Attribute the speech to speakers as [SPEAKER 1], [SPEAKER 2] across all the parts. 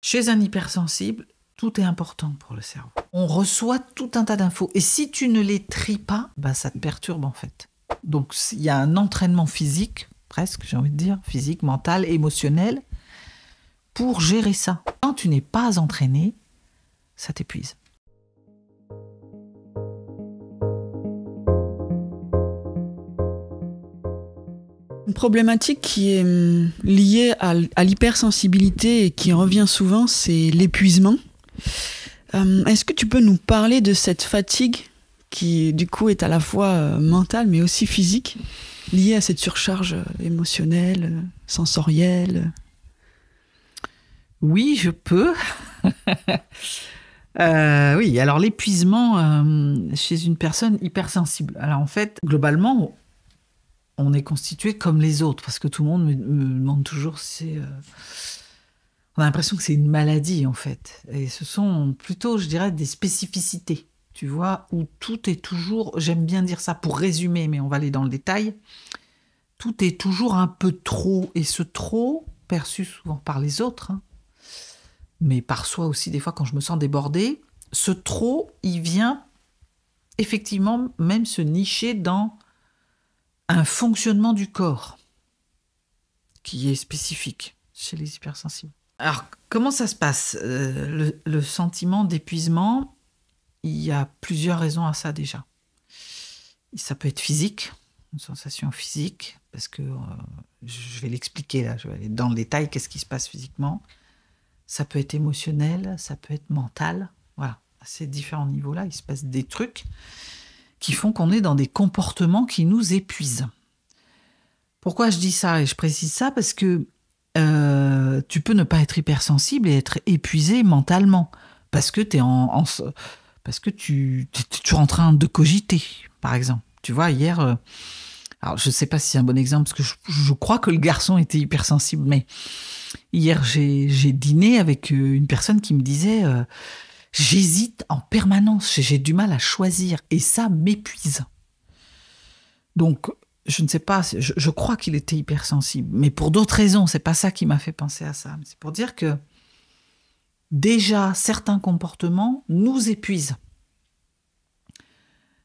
[SPEAKER 1] Chez un hypersensible, tout est important pour le cerveau. On reçoit tout un tas d'infos. Et si tu ne les tries pas, bah, ça te perturbe en fait. Donc il y a un entraînement physique, presque j'ai envie de dire, physique, mental, émotionnel, pour gérer ça. Quand tu n'es pas entraîné, ça t'épuise.
[SPEAKER 2] Une problématique qui est liée à l'hypersensibilité et qui revient souvent, c'est l'épuisement. Est-ce que tu peux nous parler de cette fatigue qui, du coup, est à la fois mentale mais aussi physique, liée à cette surcharge émotionnelle, sensorielle?
[SPEAKER 1] Oui, je peux. Oui, alors l'épuisement chez une personne hypersensible. Alors en fait, globalement, on est constitué comme les autres, parce que tout le monde me demande toujours, on a l'impression que c'est une maladie en fait. Et ce sont plutôt, je dirais, des spécificités, tu vois, où tout est toujours, j'aime bien dire ça pour résumer, mais on va aller dans le détail, tout est toujours un peu trop, et ce trop, perçu souvent par les autres, hein, mais par soi aussi des fois quand je me sens débordée, ce trop, il vient effectivement même se nicher dans un fonctionnement du corps qui est spécifique chez les hypersensibles. Alors, comment ça se passe le sentiment d'épuisement, il y a plusieurs raisons à ça déjà. Ça peut être physique, une sensation physique, parce que je vais l'expliquer là, je vais aller dans le détail, qu'est-ce qui se passe physiquement. Ça peut être émotionnel, ça peut être mental. Voilà, à ces différents niveaux-là, il se passe des trucs qui font qu'on est dans des comportements qui nous épuisent. Pourquoi je dis ça et je précise ça? Parce que tu peux ne pas être hypersensible et être épuisé mentalement parce que parce que tu es toujours en train de cogiter, par exemple. Tu vois, hier, alors je ne sais pas si c'est un bon exemple parce que je crois que le garçon était hypersensible, mais hier j'ai dîné avec une personne qui me disait j'hésite en permanence, j'ai du mal à choisir et ça m'épuise. Donc, je ne sais pas, je crois qu'il était hypersensible, mais pour d'autres raisons, c'est pas ça qui m'a fait penser à ça. C'est pour dire que déjà, certains comportements nous épuisent.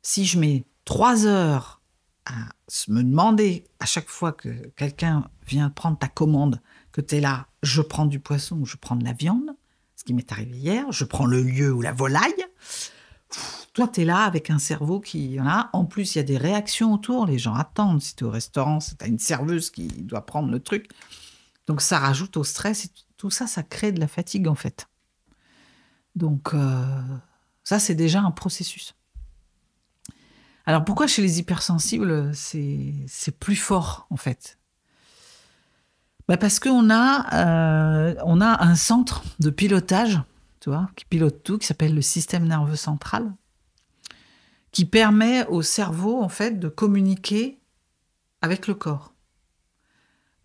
[SPEAKER 1] Si je mets 3 heures à me demander à chaque fois que quelqu'un vient prendre ta commande, que tu es là, je prends du poisson ou je prends de la viande, ce qui m'est arrivé hier, je prends le lieu ou la volaille. Toi, tu es là avec un cerveau qui... Voilà. En plus, il y a des réactions autour. Les gens attendent. Si tu es au restaurant, tu as une serveuse qui doit prendre le truc. Donc, ça rajoute au stress. Et tout ça, ça crée de la fatigue, en fait. Donc, ça, c'est déjà un processus. Alors, pourquoi chez les hypersensibles, c'est plus fort, en fait? Bah parce qu'on a un centre de pilotage, tu vois, qui pilote tout, qui s'appelle le système nerveux central, qui permet au cerveau, en fait, de communiquer avec le corps.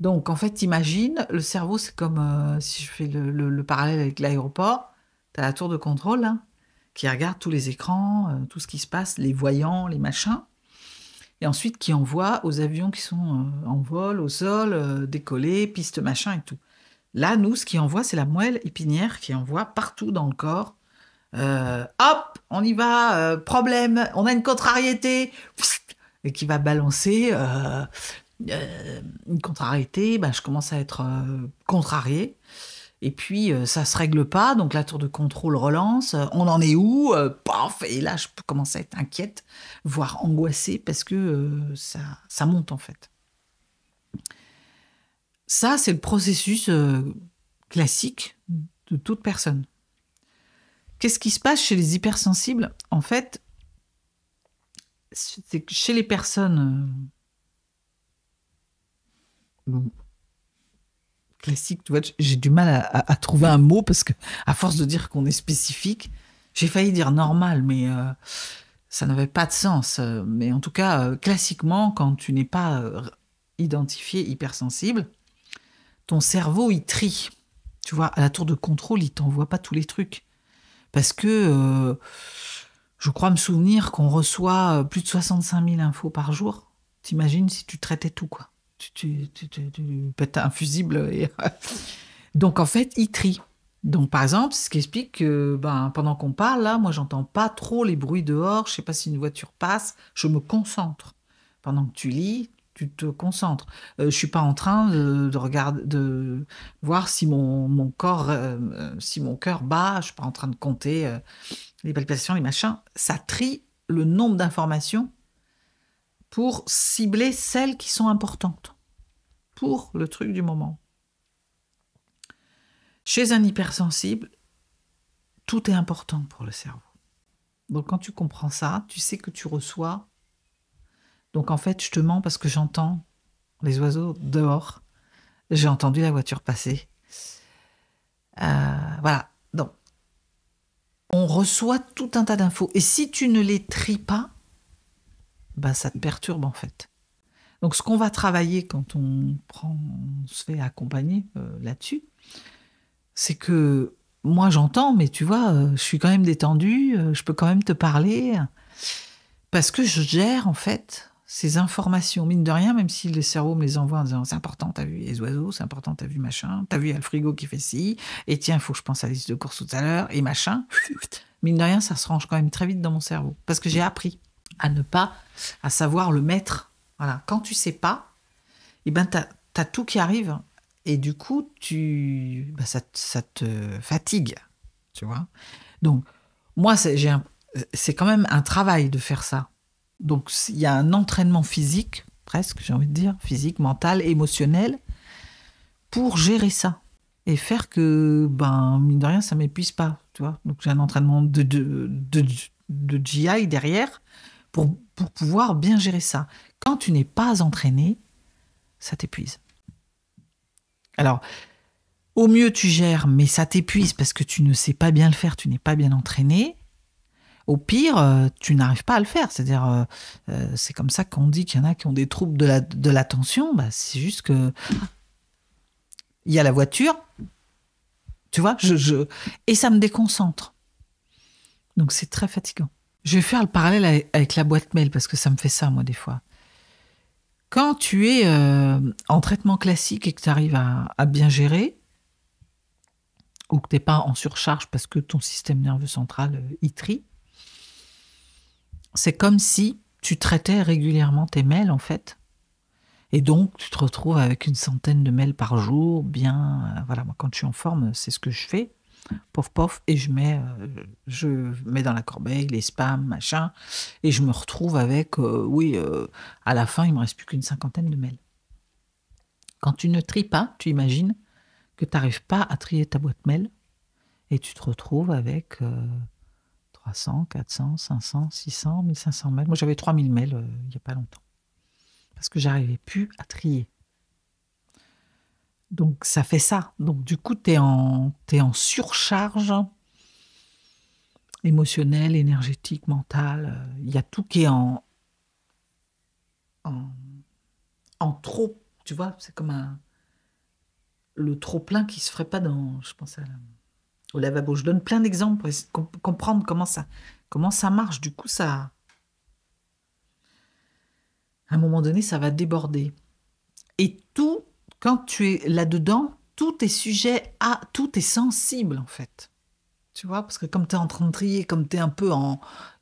[SPEAKER 1] Donc, en fait, imagine, le cerveau, c'est comme, si je fais le parallèle avec l'aéroport, tu as la tour de contrôle, hein, qui regarde tous les écrans, tout ce qui se passe, les voyants, les machins, et ensuite qui envoie aux avions qui sont en vol, au sol, décollés, pistes, machin et tout. Là, nous, ce qui envoie, c'est la moelle épinière qui envoie partout dans le corps. Hop, on y va, problème, on a une contrariété, et qui va balancer une contrariété, je commence à être contrarié, et puis ça se règle pas, donc la tour de contrôle relance, on en est où, paf, et là je peux commencer à être inquiète, voire angoissée, parce que ça monte en fait. Ça, c'est le processus classique de toute personne. Qu'est-ce qui se passe chez les hypersensibles? En fait, c'est que chez les personnes classiques, tu vois, j'ai du mal à trouver un mot parce que à force de dire qu'on est spécifique, j'ai failli dire normal, mais ça n'avait pas de sens. Mais en tout cas, classiquement, quand tu n'es pas identifié hypersensible, ton cerveau, il trie. Tu vois, à la tour de contrôle, il t'envoie pas tous les trucs. Parce que je crois me souvenir qu'on reçoit plus de 65 000 infos par jour. T'imagines si tu traitais tout, quoi. Tu pètes un fusible. Et... Donc, en fait, il trie. Donc, par exemple, c'est ce qui explique que pendant qu'on parle, là, moi, j'entends pas trop les bruits dehors. Je sais pas si une voiture passe. Je me concentre. Pendant que tu lis, tu te concentres. Je suis pas en train de regarder, de voir si mon corps, si mon cœur bat. Je suis pas en train de compter les palpitations, les machins. Ça trie le nombre d'informations pour cibler celles qui sont importantes pour le truc du moment. Chez un hypersensible, tout est important pour le cerveau. Donc quand tu comprends ça, tu sais que tu reçois. Donc en fait, je te mens parce que j'entends les oiseaux dehors. J'ai entendu la voiture passer. Voilà. Donc on reçoit tout un tas d'infos. Et si tu ne les tries pas, ça te perturbe en fait. Donc ce qu'on va travailler quand on se fait accompagner là-dessus, c'est que moi j'entends, mais tu vois, je suis quand même détendue, je peux quand même te parler, parce que je gère en fait ces informations, mine de rien, même si le cerveau me les envoie en disant c'est important, t'as vu les oiseaux, c'est important, t'as vu machin, t'as vu il y a le frigo qui fait ci, et tiens, il faut que je pense à la liste de courses tout à l'heure, et machin, mine de rien, ça se range quand même très vite dans mon cerveau, parce que j'ai appris à savoir le mettre. Voilà, quand tu sais pas, t'as tout qui arrive. Et du coup, ça te fatigue, tu vois. Donc, moi, c'est quand même un travail de faire ça. Donc, il y a un entraînement physique, presque, j'ai envie de dire, physique, mental, émotionnel, pour gérer ça. Et faire que, mine de rien, ça ne m'épuise pas, tu vois. Donc, j'ai un entraînement de GI derrière pour pouvoir bien gérer ça. Quand tu n'es pas entraîné, ça t'épuise. Alors, au mieux, tu gères, mais ça t'épuise parce que tu ne sais pas bien le faire, tu n'es pas bien entraîné. Au pire, tu n'arrives pas à le faire. C'est-à-dire, c'est comme ça qu'on dit qu'il y en a qui ont des troubles de l'attention. C'est juste que il y a la voiture, tu vois, et ça me déconcentre. Donc, c'est très fatigant. Je vais faire le parallèle avec la boîte mail parce que ça me fait ça, moi, des fois. Quand tu es en traitement classique et que tu arrives à bien gérer, ou que tu n'es pas en surcharge parce que ton système nerveux central y trie, c'est comme si tu traitais régulièrement tes mails, en fait. Et donc, tu te retrouves avec une centaine de mails par jour, bien... voilà, moi, quand je suis en forme, c'est ce que je fais. Pof, pof, et je mets dans la corbeille les spams, machin, et je me retrouve avec, à la fin, il me reste plus qu'une cinquantaine de mails. Quand tu ne tries pas, tu imagines que tu n'arrives pas à trier ta boîte mail, et tu te retrouves avec 300, 400, 500, 600, 1500 mails. Moi, j'avais 3000 mails il n'y a pas longtemps, parce que j'arrivais plus à trier. Donc, ça fait ça. Donc, du coup, t'es en surcharge émotionnelle, énergétique, mentale. Il y a tout qui est en trop. Tu vois, c'est comme le trop-plein qui se ferait pas je pense au lavabo. Je donne plein d'exemples pour essayer de comprendre comment ça marche. Du coup, à un moment donné, ça va déborder. Et tout, quand tu es là-dedans, tout est sujet tout est sensible, en fait. Tu vois, parce que comme tu es en train de trier, comme tu es un peu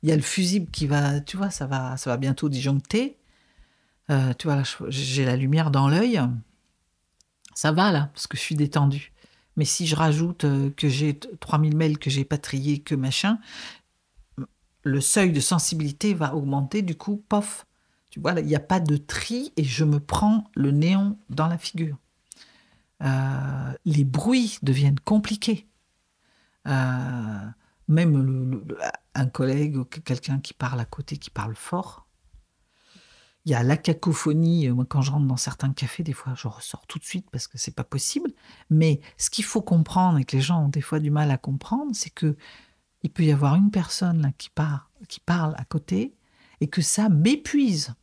[SPEAKER 1] il y a le fusible qui va, tu vois, ça va bientôt disjoncter. Tu vois, là, j'ai la lumière dans l'œil. Ça va, là, parce que je suis détendue. Mais si je rajoute que j'ai 3000 mails que j'ai pas triés, que machin, le seuil de sensibilité va augmenter, du coup, pof. Tu vois, là, il n'y a pas de tri et je me prends le néon dans la figure. Les bruits deviennent compliqués. Même un collègue ou quelqu'un qui parle à côté, qui parle fort. Il y a la cacophonie. Moi, quand je rentre dans certains cafés, des fois, je ressors tout de suite parce que c'est pas possible. Mais ce qu'il faut comprendre et que les gens ont des fois du mal à comprendre, c'est que il peut y avoir une personne là, qui parle à côté et que ça m'épuise.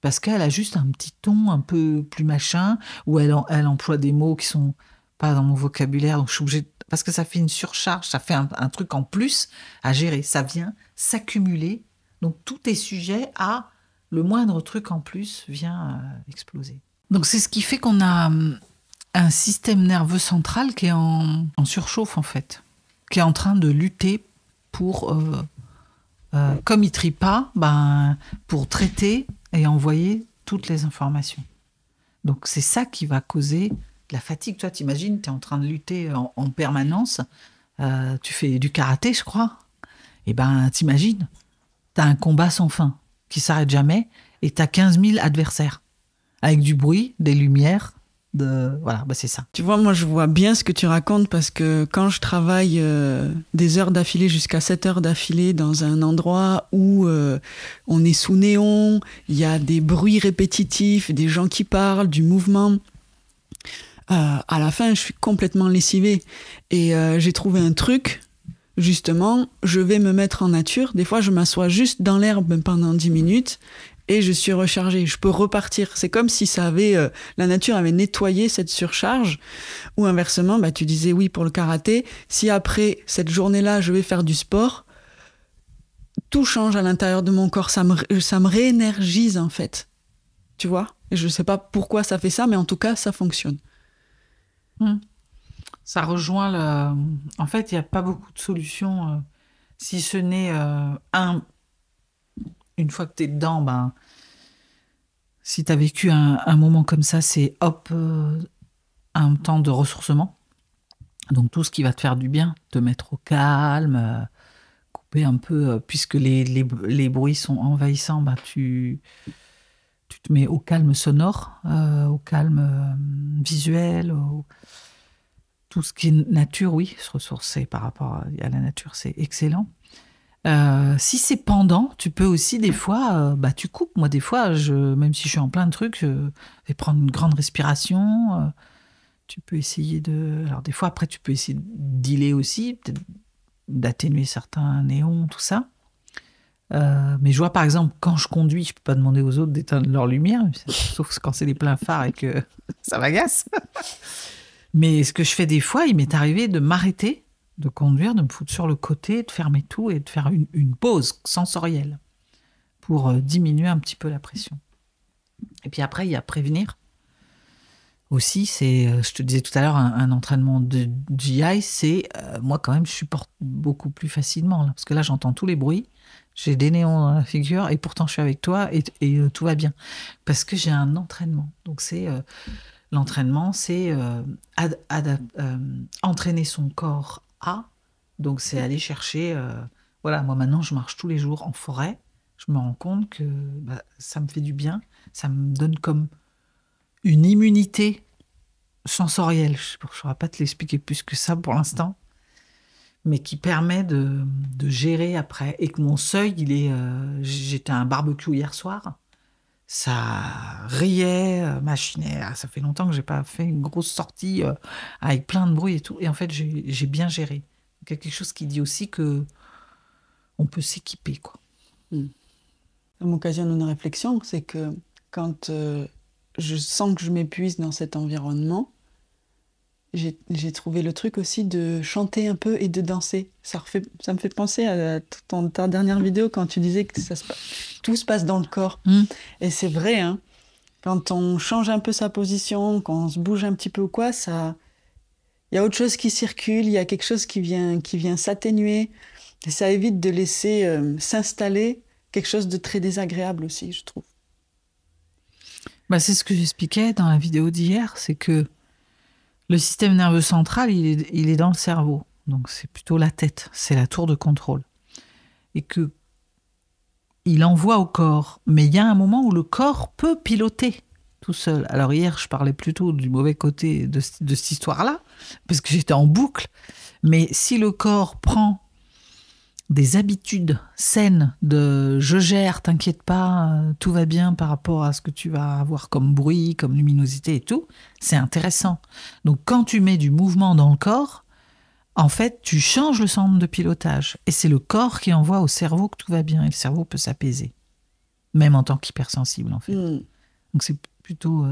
[SPEAKER 1] Parce qu'elle a juste un petit ton un peu plus machin, ou elle emploie des mots qui sont pas dans mon vocabulaire, donc je suis obligée parce que ça fait une surcharge, ça fait un truc en plus à gérer. Ça vient s'accumuler. Donc, tout est sujet à le moindre truc en plus vient exploser. Donc, c'est ce qui fait qu'on a un système nerveux central qui est en surchauffe, en fait, qui est en train de lutter pour, comme il trie pas, pour traiter et envoyer toutes les informations. Donc, c'est ça qui va causer de la fatigue. Toi, t'imagines, tu es en train de lutter en permanence. Tu fais du karaté, je crois. Et t'imagines, tu as un combat sans fin qui s'arrête jamais et tu as 15 000 adversaires avec du bruit, des lumières. Voilà, c'est ça.
[SPEAKER 2] Tu vois, moi, je vois bien ce que tu racontes parce que quand je travaille des heures d'affilée jusqu'à 7 heures d'affilée dans un endroit où on est sous néon, il y a des bruits répétitifs, des gens qui parlent, du mouvement, à la fin, je suis complètement lessivée. Et j'ai trouvé un truc, justement, je vais me mettre en nature. Des fois, je m'assois juste dans l'herbe pendant 10 minutes et je suis rechargée. Je peux repartir. C'est comme si la nature avait nettoyé cette surcharge. Ou inversement, tu disais oui pour le karaté. Si après cette journée-là, je vais faire du sport, tout change à l'intérieur de mon corps. Ça me réénergise, en fait. Tu vois ? Et je ne sais pas pourquoi ça fait ça, mais en tout cas, ça fonctionne.
[SPEAKER 1] Ça rejoint En fait, il n'y a pas beaucoup de solutions, si ce n'est une fois que tu es dedans, si tu as vécu un moment comme ça, c'est un temps de ressourcement. Donc tout ce qui va te faire du bien, te mettre au calme, couper un peu, puisque les bruits sont envahissants, tu te mets au calme sonore, au calme visuel, tout ce qui est nature, oui, se ressourcer par rapport à la nature, c'est excellent. Si c'est pendant, tu peux aussi des fois, tu coupes. Moi, des fois, même si je suis en plein de trucs, je vais prendre une grande respiration. Tu peux essayer Alors des fois, après, tu peux essayer de dealer aussi, peut-être d'atténuer certains néons, tout ça. Mais je vois, par exemple, quand je conduis, je peux pas demander aux autres d'éteindre leur lumière, sauf quand c'est les pleins phares et que ça m'agace. Mais ce que je fais des fois, il m'est arrivé de m'arrêter, de conduire, de me foutre sur le côté, de fermer tout et de faire une pause sensorielle pour diminuer un petit peu la pression. Et puis après, il y a prévenir. Aussi, je te disais tout à l'heure, un entraînement de GI, c'est, moi quand même, je supporte beaucoup plus facilement. Là, parce que là, j'entends tous les bruits, j'ai des néons dans la figure et pourtant je suis avec toi et tout va bien. Parce que j'ai un entraînement. Donc l'entraînement, c'est entraîner son corps donc c'est aller chercher... voilà, moi maintenant, je marche tous les jours en forêt. Je me rends compte que ça me fait du bien. Ça me donne comme une immunité sensorielle. Je ne saurais pas te l'expliquer plus que ça pour l'instant. Mais qui permet de gérer après. Et que mon seuil, j'étais à un barbecue hier soir. Ça riait, machinait. Ça fait longtemps que je n'ai pas fait une grosse sortie avec plein de bruit et tout. Et en fait, j'ai bien géré. Donc, il y a quelque chose qui dit aussi qu'on peut s'équiper, quoi.
[SPEAKER 2] Ça m'occasionne une réflexion, c'est que quand je sens que je m'épuise dans cet environnement, j'ai trouvé le truc aussi de chanter un peu et de danser. Ça me fait penser à ta dernière vidéo quand tu disais que tout se passe dans le corps. Et c'est vrai, hein, quand on change un peu sa position, quand on se bouge un petit peu ou quoi, il y a autre chose qui circule, il y a quelque chose qui vient s'atténuer. Et ça évite de laisser s'installer quelque chose de très désagréable aussi, je trouve.
[SPEAKER 1] C'est ce que j'expliquais dans la vidéo d'hier, c'est que le système nerveux central, il est dans le cerveau. Donc, c'est plutôt la tête. C'est la tour de contrôle. Et qu'il envoie au corps. Mais il y a un moment où le corps peut piloter tout seul. Alors, hier, je parlais plutôt du mauvais côté de cette histoire-là, parce que j'étais en boucle. Mais si le corps prend des habitudes saines de « je gère, t'inquiète pas, tout va bien par rapport à ce que tu vas avoir comme bruit, comme luminosité et tout », c'est intéressant. Donc quand tu mets du mouvement dans le corps, en fait, tu changes le centre de pilotage. Et c'est le corps qui envoie au cerveau que tout va bien. Et le cerveau peut s'apaiser, même en tant qu'hypersensible, en fait. Donc c'est plutôt,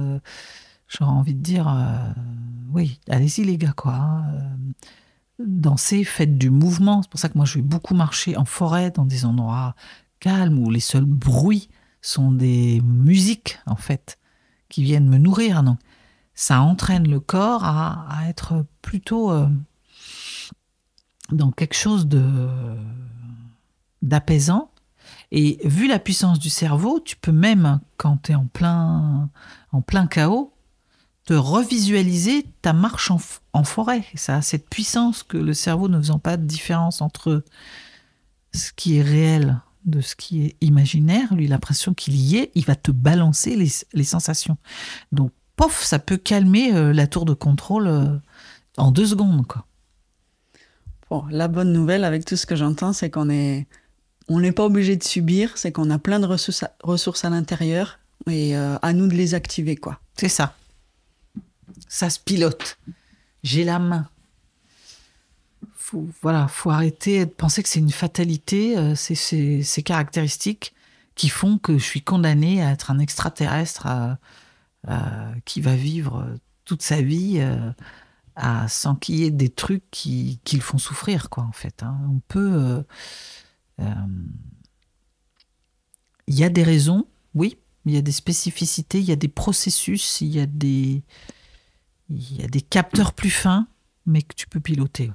[SPEAKER 1] j'aurais envie de dire, oui, allez-y les gars, quoi. Dansez, faites du mouvement. C'est pour ça que moi, je vais beaucoup marcher en forêt, dans des endroits calmes, où les seuls bruits sont des musiques, en fait, qui viennent me nourrir. Donc, ça entraîne le corps à être plutôt dans quelque chose d'apaisant. Et vu la puissance du cerveau, tu peux même, quand tu es en plein chaos, te revisualiser ta marche en forêt. Ça a cette puissance que le cerveau, ne faisant pas de différence entre ce qui est réel de ce qui est imaginaire, lui, l'impression qu'il y est, il va te balancer les sensations. Donc, pof, ça peut calmer la tour de contrôle en 2 secondes, quoi.
[SPEAKER 2] Bon, la bonne nouvelle avec tout ce que j'entends, c'est qu'on n'est pas obligé de subir, c'est qu'on a plein de ressources à l'intérieur et à nous de les activer, quoi.
[SPEAKER 1] C'est ça. Ça se pilote. J'ai la main. Faut arrêter de penser que c'est une fatalité. C'est ces caractéristiques qui font que je suis condamnée à être un extraterrestre qui va vivre toute sa vie sans qu'il y ait des trucs qui le font souffrir, quoi, en fait. Hein. On peut... il y a des raisons, oui, il y a des spécificités, il y a des processus, il y a des capteurs plus fins, mais que tu peux piloter.